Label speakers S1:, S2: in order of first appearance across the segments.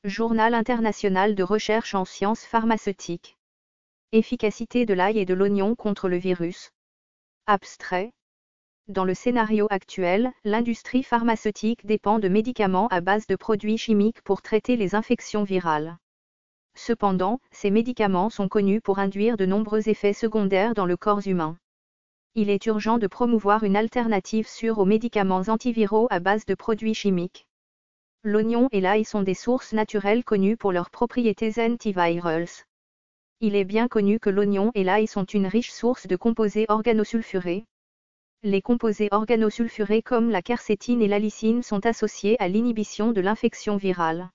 S1: Journal international de recherche en sciences pharmaceutiques. Efficacité de l'ail et de l'oignon contre le virus. Abstrait. Dans le scénario actuel, l'industrie pharmaceutique dépend de médicaments à base de produits chimiques pour traiter les infections virales. Cependant, ces médicaments sont connus pour induire de nombreux effets secondaires dans le corps humain. Il est urgent de promouvoir une alternative sûre aux médicaments antiviraux à base de produits chimiques. L'oignon et l'ail sont des sources naturelles connues pour leurs propriétés antivirales. Il est bien connu que l'oignon et l'ail sont une riche source de composés organosulfurés. Les composés organosulfurés comme la quercétine et l'allicine sont associés à l'inhibition de l'infection virale.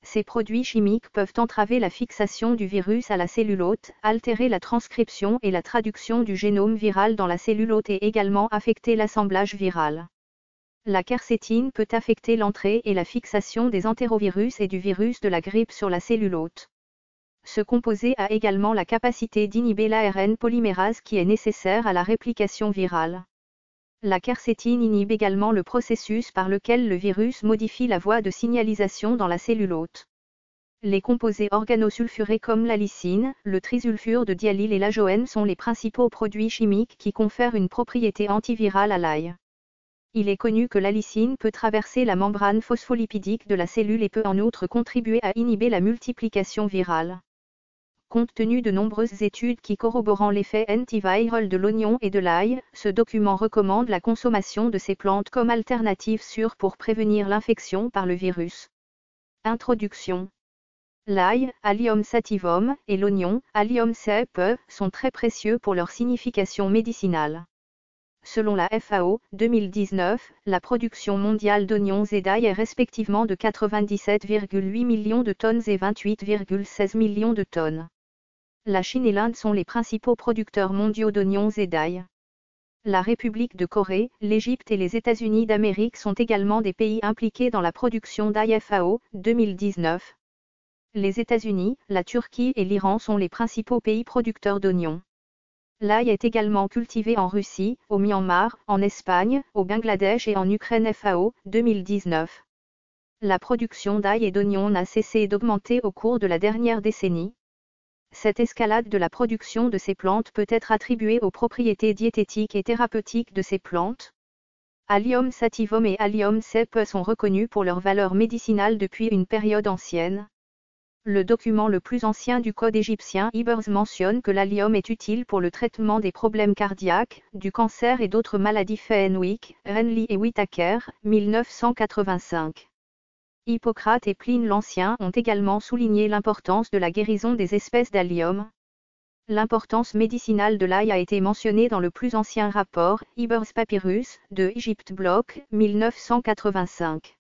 S1: Ces produits chimiques peuvent entraver la fixation du virus à la cellule hôte, altérer la transcription et la traduction du génome viral dans la cellule hôte et également affecter l'assemblage viral. La quercétine peut affecter l'entrée et la fixation des entérovirus et du virus de la grippe sur la cellule hôte. Ce composé a également la capacité d'inhiber l'ARN polymérase qui est nécessaire à la réplication virale. La quercétine inhibe également le processus par lequel le virus modifie la voie de signalisation dans la cellule hôte. Les composés organosulfurés comme l'allicine, le trisulfure de diallyle et l'ajoène sont les principaux produits chimiques qui confèrent une propriété antivirale à l'ail. Il est connu que l'allicine peut traverser la membrane phospholipidique de la cellule et peut en outre contribuer à inhiber la multiplication virale. Compte tenu de nombreuses études qui corroborent l'effet antiviral de l'oignon et de l'ail, ce document recommande la consommation de ces plantes comme alternative sûre pour prévenir l'infection par le virus. Introduction. L'ail, Allium sativum, et l'oignon, Allium cepe, sont très précieux pour leur signification médicinale. Selon la FAO, 2019, la production mondiale d'oignons et d'ail est respectivement de 97,8 millions de tonnes et 28,16 millions de tonnes. La Chine et l'Inde sont les principaux producteurs mondiaux d'oignons et d'ail. La République de Corée, l'Égypte et les États-Unis d'Amérique sont également des pays impliqués dans la production d'ail. FAO, 2019. Les États-Unis, la Turquie et l'Iran sont les principaux pays producteurs d'oignons. L'ail est également cultivé en Russie, au Myanmar, en Espagne, au Bangladesh et en Ukraine. FAO, 2019. La production d'ail et d'oignons n'a cessé d'augmenter au cours de la dernière décennie. Cette escalade de la production de ces plantes peut être attribuée aux propriétés diététiques et thérapeutiques de ces plantes. Allium sativum et Allium cepe sont reconnus pour leur valeur médicinale depuis une période ancienne. Le document le plus ancien du code égyptien Ibers mentionne que l'allium est utile pour le traitement des problèmes cardiaques, du cancer et d'autres maladies. Fenwick, Renly et Whitaker, 1985. Hippocrate et Pline l'Ancien ont également souligné l'importance de la guérison des espèces d'allium. L'importance médicinale de l'ail a été mentionnée dans le plus ancien rapport, Ibers Papyrus, de Egypt Block, 1985.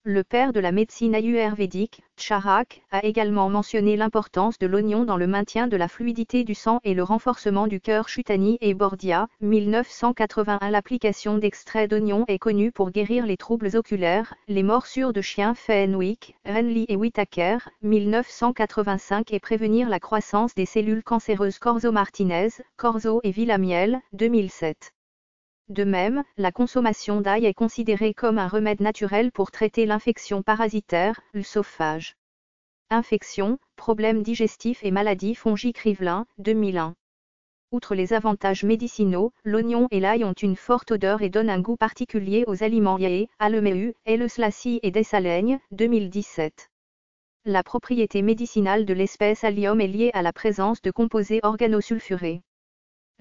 S1: Le père de la médecine ayurvédique, Charak, a également mentionné l'importance de l'oignon dans le maintien de la fluidité du sang et le renforcement du cœur. Chutani et Bordia, 1981. L'application d'extrait d'oignon est connue pour guérir les troubles oculaires, les morsures de chiens. Fenwick, Renly et Whitaker, 1985 et prévenir la croissance des cellules cancéreuses. Corzo Martinez, Corzo et Villamiel, 2007. De même, la consommation d'ail est considérée comme un remède naturel pour traiter l'infection parasitaire, l'œsophage. Infection, problèmes digestifs et maladies fongiques. Rivlin, 2001. Outre les avantages médicinaux, l'oignon et l'ail ont une forte odeur et donnent un goût particulier aux aliments. Yé, Allemeu, Eleslassie et Dessalegnes, 2017. La propriété médicinale de l'espèce Allium est liée à la présence de composés organosulfurés.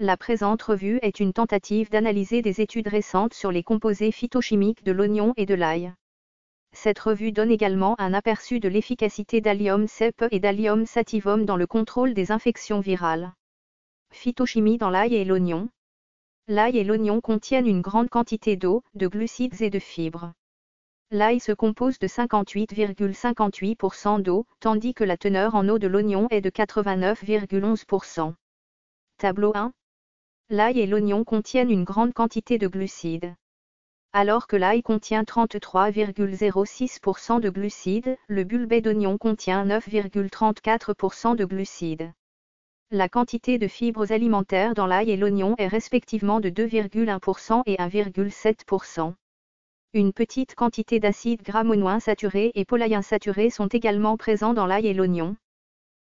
S1: La présente revue est une tentative d'analyser des études récentes sur les composés phytochimiques de l'oignon et de l'ail. Cette revue donne également un aperçu de l'efficacité d'Allium cepe et d'Allium sativum dans le contrôle des infections virales. Phytochimie dans l'ail et l'oignon. L'ail et l'oignon contiennent une grande quantité d'eau, de glucides et de fibres. L'ail se compose de 58,58% d'eau, tandis que la teneur en eau de l'oignon est de 89,11%. Tableau 1. L'ail et l'oignon contiennent une grande quantité de glucides. Alors que l'ail contient 33,06% de glucides, le bulbe d'oignon contient 9,34% de glucides. La quantité de fibres alimentaires dans l'ail et l'oignon est respectivement de 2,1% et 1,7%. Une petite quantité d'acides gras monoinsaturés et polyinsaturés sont également présents dans l'ail et l'oignon.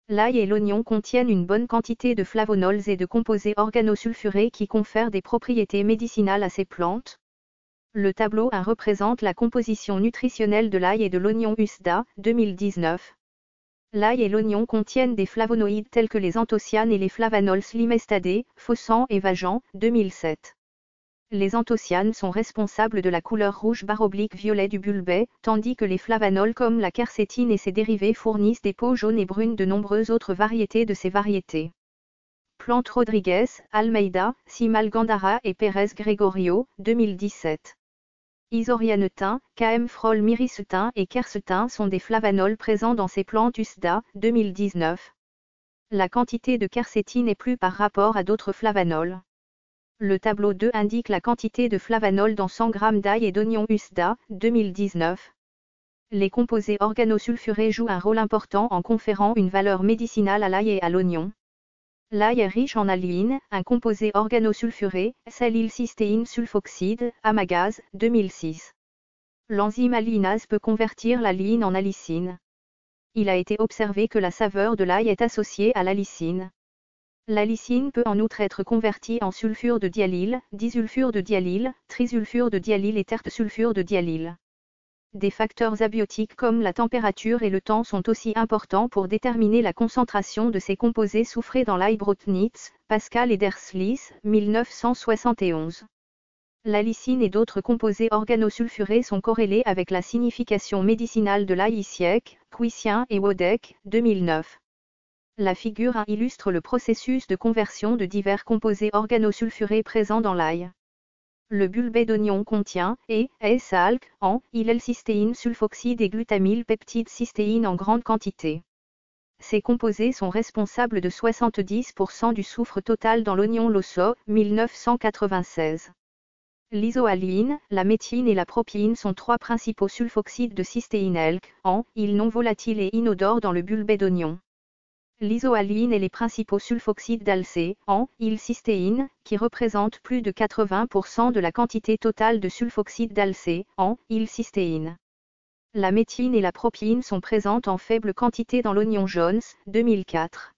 S1: L'ail et l'oignon contiennent une bonne quantité de flavonols et de composés organosulfurés qui confèrent des propriétés médicinales à ces plantes. Le tableau 1 représente la composition nutritionnelle de l'ail et de l'oignon USDA, 2019. L'ail et l'oignon contiennent des flavonoïdes tels que les anthocyanes et les flavanols limestadés, Fossan et Vajan, 2007. Les anthocyanes sont responsables de la couleur rouge/violet du bulbe, tandis que les flavanols comme la quercétine et ses dérivés fournissent des peaux jaunes et brunes de nombreuses autres variétés de ces variétés. Plante Rodriguez, Almeida, Simal Gandara et Pérez Gregorio, 2017. Isorianetin, Caemfrol myricetin et quercetin sont des flavanols présents dans ces plantes USDA, 2019. La quantité de quercétine est plus par rapport à d'autres flavanols. Le tableau 2 indique la quantité de flavanols dans 100 g d'ail et d'oignon USDA, 2019. Les composés organosulfurés jouent un rôle important en conférant une valeur médicinale à l'ail et à l'oignon. L'ail est riche en aline, un composé organosulfuré, salylcystéine sulfoxyde, amagase, 2006. L'enzyme alinase peut convertir l'aline en allicine. Il a été observé que la saveur de l'ail est associée à l'allicine. L'allicine peut en outre être convertie en sulfure de diallyle, disulfure de diallyle, trisulfure de diallyle et tertsulfure de diallyle. Des facteurs abiotiques comme la température et le temps sont aussi importants pour déterminer la concentration de ces composés soufrés dans l'ail. Brotnitz, Pascal et Derslis, 1971. L'allicine et d'autres composés organosulfurés sont corrélés avec la signification médicinale de l'ail. Isiek, Cuissien et Wodek, 2009. La figure 1 illustre le processus de conversion de divers composés organosulfurés présents dans l'ail. Le bulbe d'oignon contient S-alc, en, illelcystéine sulfoxyde et glutamylpeptide cystéine en grande quantité. Ces composés sont responsables de 70% du soufre total dans l'oignon Losso, 1996. L'isoaline, la méthine et la propyine sont trois principaux sulfoxydes de cystéine ALK, en, ils non volatiles et inodores dans le bulbe d'oignon. L'isoaline et les principaux sulfoxydes d'ALC, en, cystéine, qui représentent plus de 80% de la quantité totale de sulfoxyde d'ALC, en, cystéine. La méthine et la propyine sont présentes en faible quantité dans l'oignon Jones, 2004.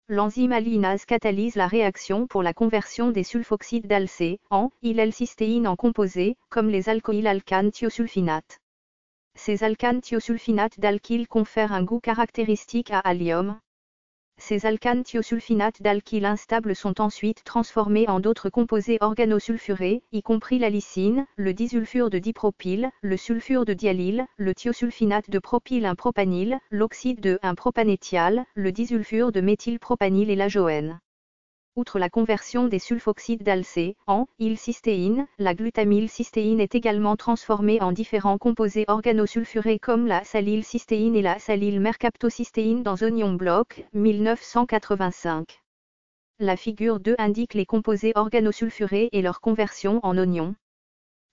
S1: L'enzyme alinase catalyse la réaction pour la conversion des sulfoxydes d'ALC, en, cystéine en composés, comme les alcoylalcanes thiosulfinates. Ces alcanes thiosulfinates d'alkyle confèrent un goût caractéristique à allium. Ces alcanes thiosulfinates d'alkyle instables sont ensuite transformés en d'autres composés organosulfurés, y compris la lysine, le disulfure de dipropyle, le sulfure de diallyle, le thiosulfinate de propyle-1-propanyle, l'oxyde de 1-propanéthial, le disulfure de méthylpropanyle et l'ajoène. Outre la conversion des sulfoxydes d'ALC, en, cystéine, la glutamylcystéine est également transformée en différents composés organosulfurés comme la salylcystéine et la salylmercaptocystéine dans Oignon Bloc, 1985. La figure 2 indique les composés organosulfurés et leur conversion en oignon.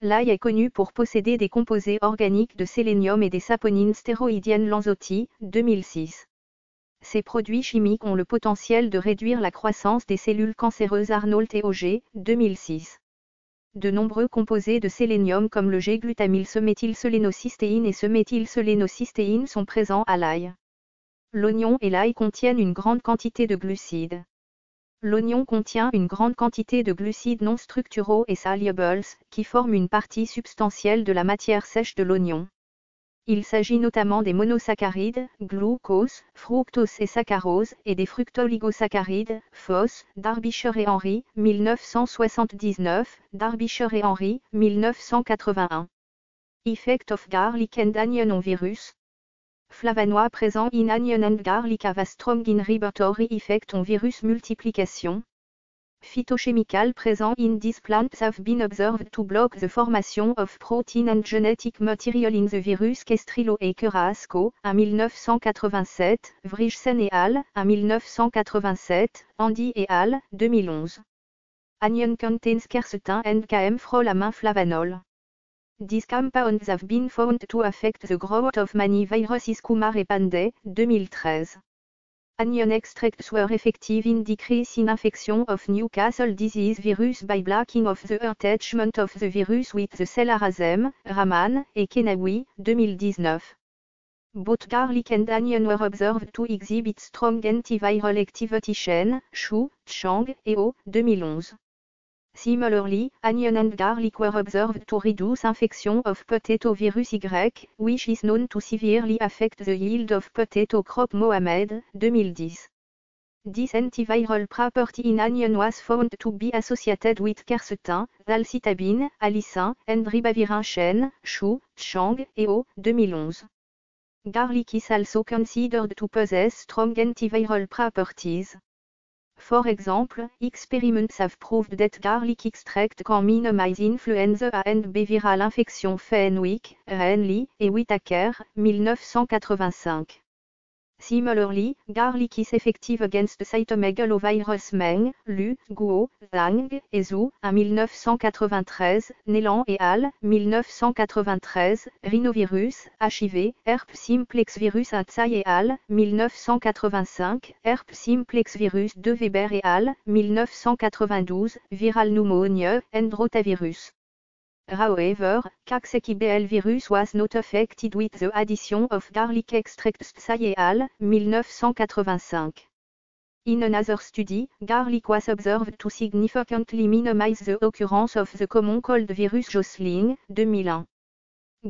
S1: L'ail est connu pour posséder des composés organiques de sélénium et des saponines stéroïdiennes Lanzotti, 2006. Ces produits chimiques ont le potentiel de réduire la croissance des cellules cancéreuses. Arnold et Auger, 2006. De nombreux composés de sélénium comme le G-glutamylseméthylsélénocystéine et seméthylsélénocystéine sont présents à l'ail. L'oignon et l'ail contiennent une grande quantité de glucides. L'oignon contient une grande quantité de glucides non structuraux et solubles, qui forment une partie substantielle de la matière sèche de l'oignon. Il s'agit notamment des monosaccharides, glucose, fructose et saccharose, et des fructoligosaccharides, FOS, Darbyshire et Henry, 1979, Darbyshire et Henry, 1981. Effect of garlic and onion on virus. Flavonoid présent in onion and garlic have a strong inhibitory effect on virus multiplication. Phytochemical présent in these plants have been observed to block the formation of protein and genetic material in the virus Kestrilo et Carrasco, 1987, Vrijsen et al., 1987, Andy et al., 2011. Onion contains quercetin and camphor amine flavanol. These compounds have been found to affect the growth of many viruses. Kumar et Pandey, 2013. Onion extracts were effective in decreasing infection of Newcastle disease virus by blocking of the attachment of the virus with the cell Arazem, Rahman et Kenawi, 2019. Both garlic and onion were observed to exhibit strong antiviral activity Chen, Xu, Chang et O, 2011. Similarly, onion and garlic were observed to reduce infection of potato virus Y, which is known to severely affect the yield of potato crop Mohamed, 2010. This antiviral property in onion was found to be associated with quercetin, dalcitabine, allicin, and ribavirin Chen, Xu, Chang et O, 2011. Garlic is also considered to possess strong antiviral properties. For example, experiments have proved that garlic extract can minimize influenza A and B viral infection Fenwick, Renly et Whitaker, 1985. Similarly, garlic is effective against cytomegalovirus Meng, Lu, Guo, Zhang et Zhu, 1993, Nélan et al., 1993, rhinovirus, HIV, herpes simplex virus Tsai et al., 1985, herpes simplex virus de Weber et al., 1992, viral pneumonia, and rotavirus. However, Coxsackie-BL virus was not affected with the addition of garlic extracts Tsai et al., 1985. In another study, garlic was observed to significantly minimize the occurrence of the common cold virus Josling, 2001.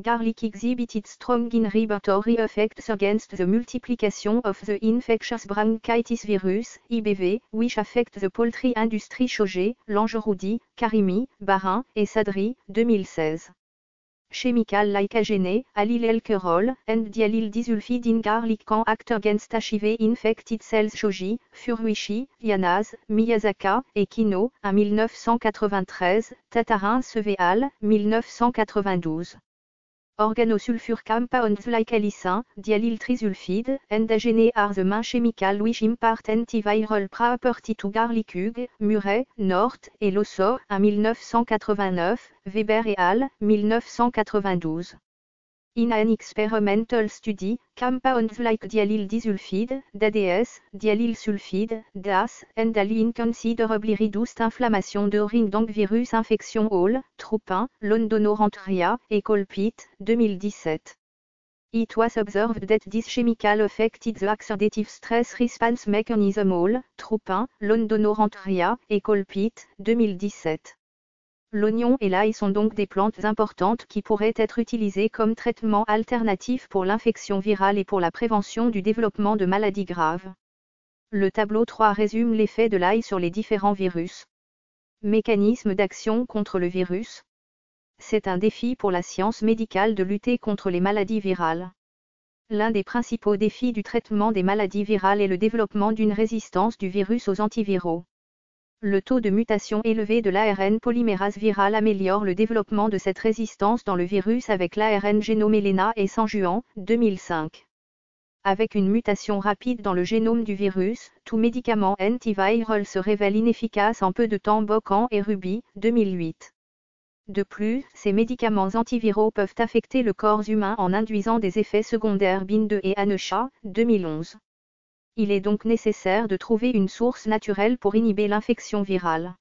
S1: Garlic exhibited strong inhibitory effects against the multiplication of the infectious bronchitis virus, IBV, which affect the poultry industry Chauget, Langeroudi, Karimi, Barin et Sadri, 2016. Chemical like agene, allylelkerol, and diallyl disulfide in garlic can act against HIV-infected cells Shoji, Furuishi, Yanaz, Miyazaka et Kino, 1993, Tatarin Seveal, 1992. Organosulfur compounds like allicin, diallyl trisulfide, and agene are the main chemical which impart antiviral property to garlic Hug, Murray, North et Losso, 1989, Weber et al., 1992. In an experimental study, compounds like diallyl disulfide, DADS, diallyl sulfide, DAS, and allin considerably reduced inflammation during donc virus infection all, Troupin, Londonorantria, et Colpit, 2017. It was observed that this chemical affected the oxidative stress response mechanism all, Troupin, Londonorantria, et Colpit, 2017. L'oignon et l'ail sont donc des plantes importantes qui pourraient être utilisées comme traitement alternatif pour l'infection virale et pour la prévention du développement de maladies graves. Le tableau 3 résume l'effet de l'ail sur les différents virus. Mécanisme d'action contre le virus. C'est un défi pour la science médicale de lutter contre les maladies virales. L'un des principaux défis du traitement des maladies virales est le développement d'une résistance du virus aux antiviraux. Le taux de mutation élevé de l'ARN polymérase virale améliore le développement de cette résistance dans le virus avec l'ARN génome Elena et Sanjuan, 2005. Avec une mutation rapide dans le génome du virus, tout médicament antiviral se révèle inefficace en peu de temps. Bocan et Ruby, 2008. De plus, ces médicaments antiviraux peuvent affecter le corps humain en induisant des effets secondaires Bin2 et Anesha, 2011. Il est donc nécessaire de trouver une source naturelle pour inhiber l'infection virale.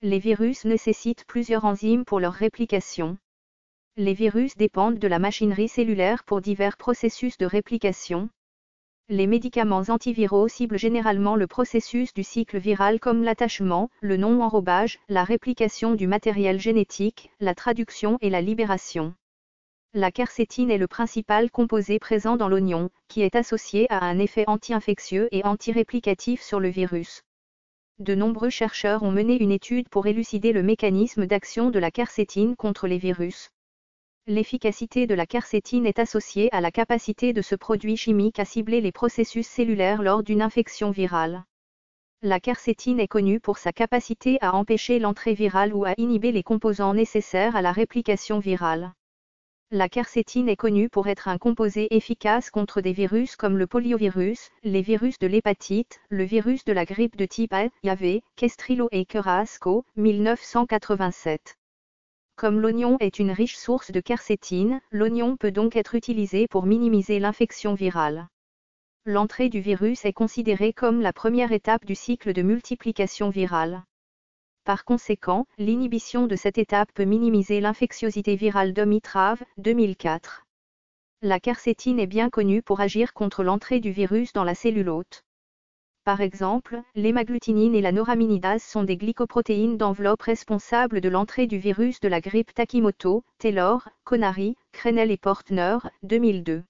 S1: Les virus nécessitent plusieurs enzymes pour leur réplication. Les virus dépendent de la machinerie cellulaire pour divers processus de réplication. Les médicaments antiviraux ciblent généralement le processus du cycle viral comme l'attachement, le non-enrobage, la réplication du matériel génétique, la traduction et la libération. La quercétine est le principal composé présent dans l'oignon, qui est associé à un effet anti-infectieux et anti-réplicatif sur le virus. De nombreux chercheurs ont mené une étude pour élucider le mécanisme d'action de la quercétine contre les virus. L'efficacité de la quercétine est associée à la capacité de ce produit chimique à cibler les processus cellulaires lors d'une infection virale. La quercétine est connue pour sa capacité à empêcher l'entrée virale ou à inhiber les composants nécessaires à la réplication virale. La quercétine est connue pour être un composé efficace contre des virus comme le poliovirus, les virus de l'hépatite, le virus de la grippe de type A, Yavé, Kestrilo et Carrasco, 1987. Comme l'oignon est une riche source de quercétine, l'oignon peut donc être utilisé pour minimiser l'infection virale. L'entrée du virus est considérée comme la première étape du cycle de multiplication virale. Par conséquent, l'inhibition de cette étape peut minimiser l'infectiosité virale d'Omitrave, 2004. La quercétine est bien connue pour agir contre l'entrée du virus dans la cellule hôte. Par exemple, l'hémagglutinine et la noraminidase sont des glycoprotéines d'enveloppe responsables de l'entrée du virus de la grippe Takimoto, Taylor, Conary, Crenel et Portner, 2002.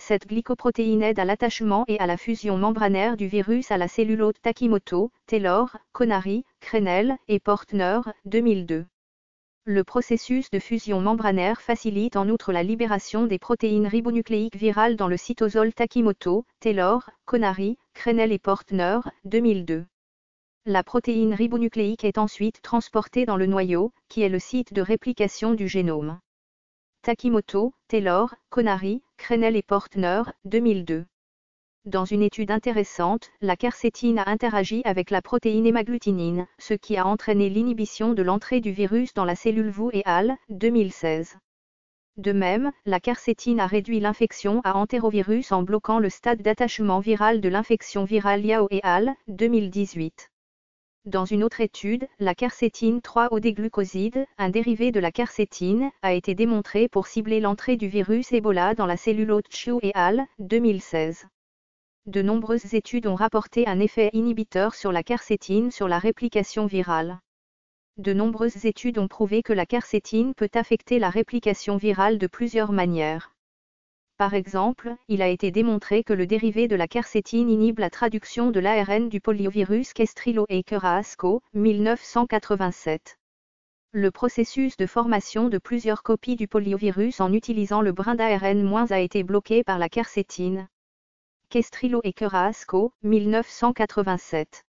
S1: Cette glycoprotéine aide à l'attachement et à la fusion membranaire du virus à la cellule hôte Takimoto, Taylor, Conary, Crenel et Portner, 2002. Le processus de fusion membranaire facilite en outre la libération des protéines ribonucléiques virales dans le cytosol Takimoto, Taylor, Conary, Crenel et Portner, 2002. La protéine ribonucléique est ensuite transportée dans le noyau, qui est le site de réplication du génome. Takimoto, Taylor, Conary, Crenel et Portner, 2002. Dans une étude intéressante, la quercétine a interagi avec la protéine hémagglutinine, ce qui a entraîné l'inhibition de l'entrée du virus dans la cellule Wu et al. 2016. De même, la quercétine a réduit l'infection à entérovirus en bloquant le stade d'attachement viral de l'infection virale Yao et al. 2018. Dans une autre étude, la quercétine 3-odéglucoside, un dérivé de la quercétine, a été démontré pour cibler l'entrée du virus Ebola dans la cellule hôte Chiu et al. 2016. De nombreuses études ont rapporté un effet inhibiteur sur la quercétine sur la réplication virale. De nombreuses études ont prouvé que la quercétine peut affecter la réplication virale de plusieurs manières. Par exemple, il a été démontré que le dérivé de la quercétine inhibe la traduction de l'ARN du poliovirus Kestrelo Eker ASCO, 1987. Le processus de formation de plusieurs copies du poliovirus en utilisant le brin d'ARN- a été bloqué par la quercétine. Kestrelo Eker ASCO, 1987.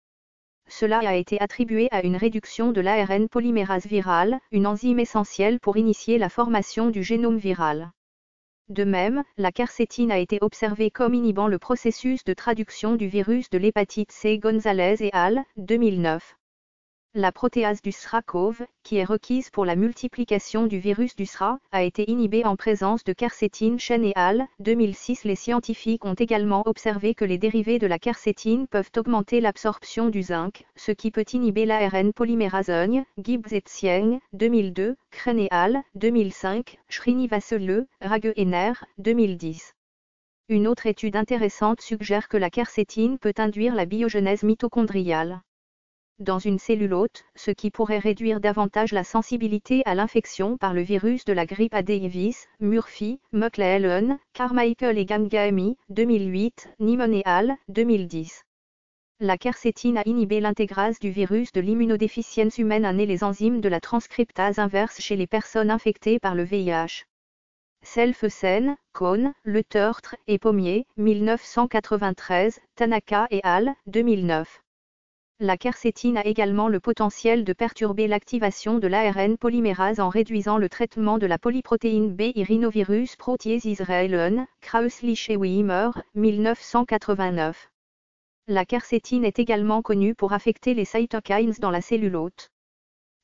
S1: Cela a été attribué à une réduction de l'ARN polymérase virale, une enzyme essentielle pour initier la formation du génome viral. De même, la quercétine a été observée comme inhibant le processus de traduction du virus de l'hépatite C. Gonzalez et al. 2009. La protéase du SRA-CoV, qui est requise pour la multiplication du virus du SRA, a été inhibée en présence de quercétine Chen et al. 2006. Les scientifiques ont également observé que les dérivés de la quercétine peuvent augmenter l'absorption du zinc, ce qui peut inhiber l'ARN polymérase EGN, Gibbs et Tsieng, 2002, Kren et al. 2005, Srinivasulu, Rage et Ner, 2010. Une autre étude intéressante suggère que la quercétine peut induire la biogenèse mitochondriale dans une cellule hôte, ce qui pourrait réduire davantage la sensibilité à l'infection par le virus de la grippe A. Davis, Murphy, McLellan, Carmichael et Gangami, 2008, Nimon et al. 2010. La quercétine a inhibé l'intégrase du virus de l'immunodéficience humaine et les enzymes de la transcriptase inverse chez les personnes infectées par le VIH. Selfesen, Cohn, Le Tertre et Pommier, 1993, Tanaka et al. 2009. La quercétine a également le potentiel de perturber l'activation de l'ARN polymérase en réduisant le traitement de la polyprotéine B. Rhinovirus protease Israelen, Krauslich-Weimer, 1989. La quercétine est également connue pour affecter les cytokines dans la cellule hôte.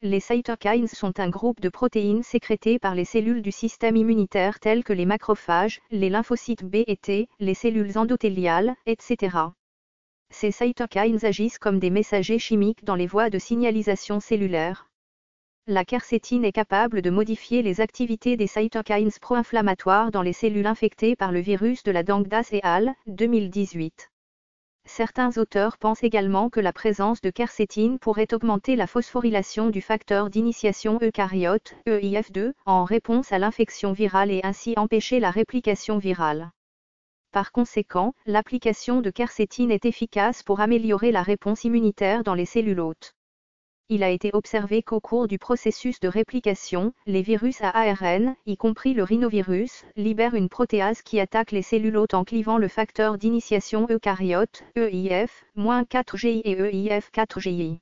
S1: Les cytokines sont un groupe de protéines sécrétées par les cellules du système immunitaire telles que les macrophages, les lymphocytes B et T, les cellules endothéliales, etc. Ces cytokines agissent comme des messagers chimiques dans les voies de signalisation cellulaire. La quercétine est capable de modifier les activités des cytokines pro-inflammatoires dans les cellules infectées par le virus de la dengue d'As et al. 2018. Certains auteurs pensent également que la présence de quercétine pourrait augmenter la phosphorylation du facteur d'initiation eucaryote, EIF2, en réponse à l'infection virale et ainsi empêcher la réplication virale. Par conséquent, l'application de quercétine est efficace pour améliorer la réponse immunitaire dans les cellules hôtes. Il a été observé qu'au cours du processus de réplication, les virus à ARN, y compris le rhinovirus, libèrent une protéase qui attaque les cellules hôtes en clivant le facteur d'initiation eucaryote, EIF-4GI et EIF4GI.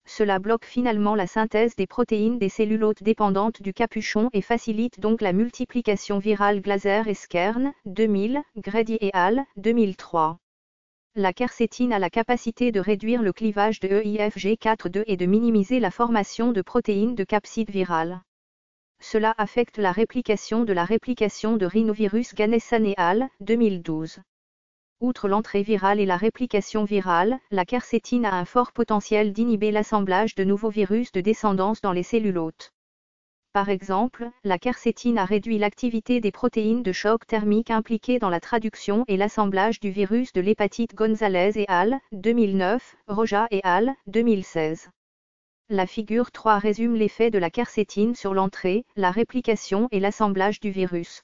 S1: Cela bloque finalement la synthèse des protéines des cellules hôtes dépendantes du capuchon et facilite donc la multiplication virale. Glaser et Skern, 2000, Grady et al. 2003. La quercétine a la capacité de réduire le clivage de EIFG4-2 et de minimiser la formation de protéines de capsid viral. Cela affecte la réplication de rhinovirus Ganessan et al. 2012. Outre l'entrée virale et la réplication virale, la quercétine a un fort potentiel d'inhiber l'assemblage de nouveaux virus de descendance dans les cellules hôtes. Par exemple, la quercétine a réduit l'activité des protéines de choc thermique impliquées dans la traduction et l'assemblage du virus de l'hépatite Gonzalez et al. 2009, Roja et al. 2016. La figure 3 résume l'effet de la quercétine sur l'entrée, la réplication et l'assemblage du virus.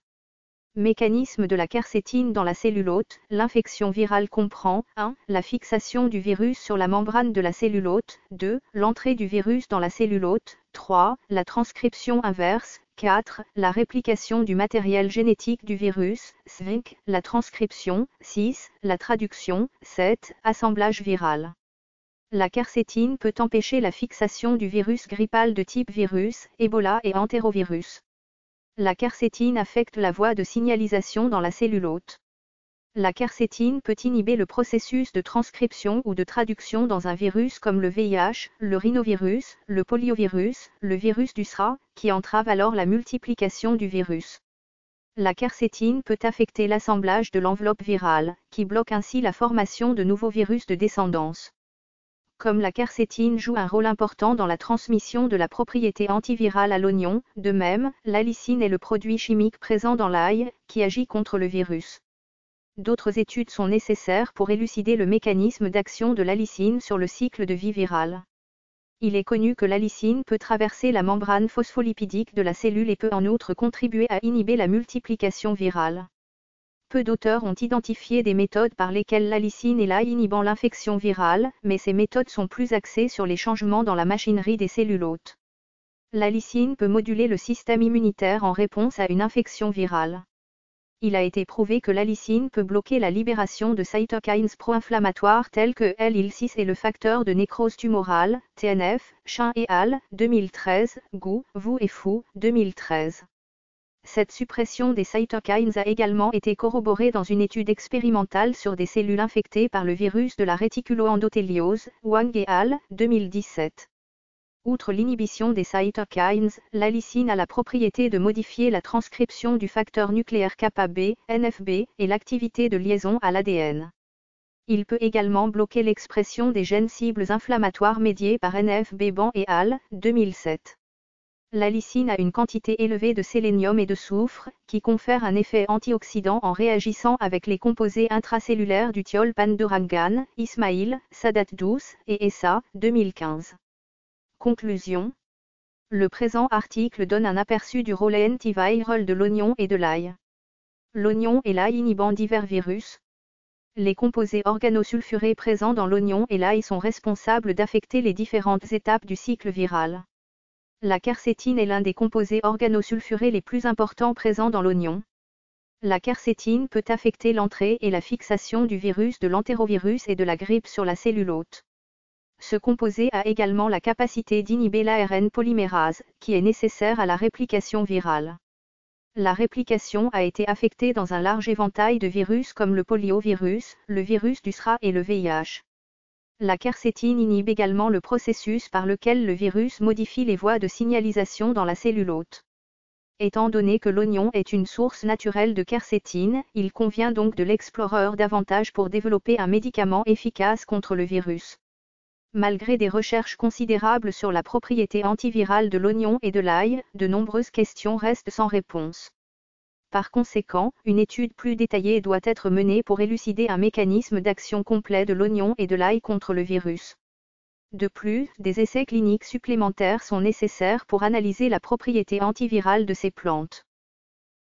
S1: Mécanisme de la quercétine dans la cellule hôte. L'infection virale comprend 1. La fixation du virus sur la membrane de la cellule hôte, 2. L'entrée du virus dans la cellule hôte, 3. La transcription inverse, 4. La réplication du matériel génétique du virus, 5. La transcription, 6. La traduction, 7. Assemblage viral. La quercétine peut empêcher la fixation du virus grippal de type virus, Ebola et entérovirus. La quercétine affecte la voie de signalisation dans la cellule hôte. La quercétine peut inhiber le processus de transcription ou de traduction dans un virus comme le VIH, le rhinovirus, le poliovirus, le virus du SRA, qui entrave alors la multiplication du virus. La quercétine peut affecter l'assemblage de l'enveloppe virale, qui bloque ainsi la formation de nouveaux virus de descendance. Comme la quercétine joue un rôle important dans la transmission de la propriété antivirale à l'oignon, de même, l'allicine est le produit chimique présent dans l'ail, qui agit contre le virus. D'autres études sont nécessaires pour élucider le mécanisme d'action de l'allicine sur le cycle de vie viral. Il est connu que l'allicine peut traverser la membrane phospholipidique de la cellule et peut en outre contribuer à inhiber la multiplication virale. Peu d'auteurs ont identifié des méthodes par lesquelles l'allicine est là inhibant l'infection virale, mais ces méthodes sont plus axées sur les changements dans la machinerie des cellules hôtes. L'allicine peut moduler le système immunitaire en réponse à une infection virale. Il a été prouvé que l'allicine peut bloquer la libération de cytokines pro-inflammatoires tels que L-IL-6 et le facteur de nécrose tumorale, TNF, Chin et al. 2013, Gou, Wu et Fu, 2013. Cette suppression des cytokines a également été corroborée dans une étude expérimentale sur des cellules infectées par le virus de la réticulo-endothéliose, Wang et al. 2017. Outre l'inhibition des cytokines, l'allicine a la propriété de modifier la transcription du facteur nucléaire kappa B, NFB, et l'activité de liaison à l'ADN. Il peut également bloquer l'expression des gènes cibles inflammatoires médiés par NFB-BAN et al. 2007. L'allicine a une quantité élevée de sélénium et de soufre, qui confère un effet antioxydant en réagissant avec les composés intracellulaires du thiol Pandorangan, Ismail, Sadat Douce et Essa, 2015. Conclusion. Le présent article donne un aperçu du rôle antiviral de l'oignon et de l'ail. L'oignon et l'ail inhibant divers virus. Les composés organosulfurés présents dans l'oignon et l'ail sont responsables d'affecter les différentes étapes du cycle viral. La quercétine est l'un des composés organosulfurés les plus importants présents dans l'oignon. La quercétine peut affecter l'entrée et la fixation du virus de l'entérovirus et de la grippe sur la cellule hôte. Ce composé a également la capacité d'inhiber l'ARN polymérase, qui est nécessaire à la réplication virale. La réplication a été affectée dans un large éventail de virus comme le poliovirus, le virus du SRA et le VIH. La quercétine inhibe également le processus par lequel le virus modifie les voies de signalisation dans la cellule hôte. Étant donné que l'oignon est une source naturelle de quercétine, il convient donc de l'explorer davantage pour développer un médicament efficace contre le virus. Malgré des recherches considérables sur la propriété antivirale de l'oignon et de l'ail, de nombreuses questions restent sans réponse. Par conséquent, une étude plus détaillée doit être menée pour élucider un mécanisme d'action complet de l'oignon et de l'ail contre le virus. De plus, des essais cliniques supplémentaires sont nécessaires pour analyser la propriété antivirale de ces plantes.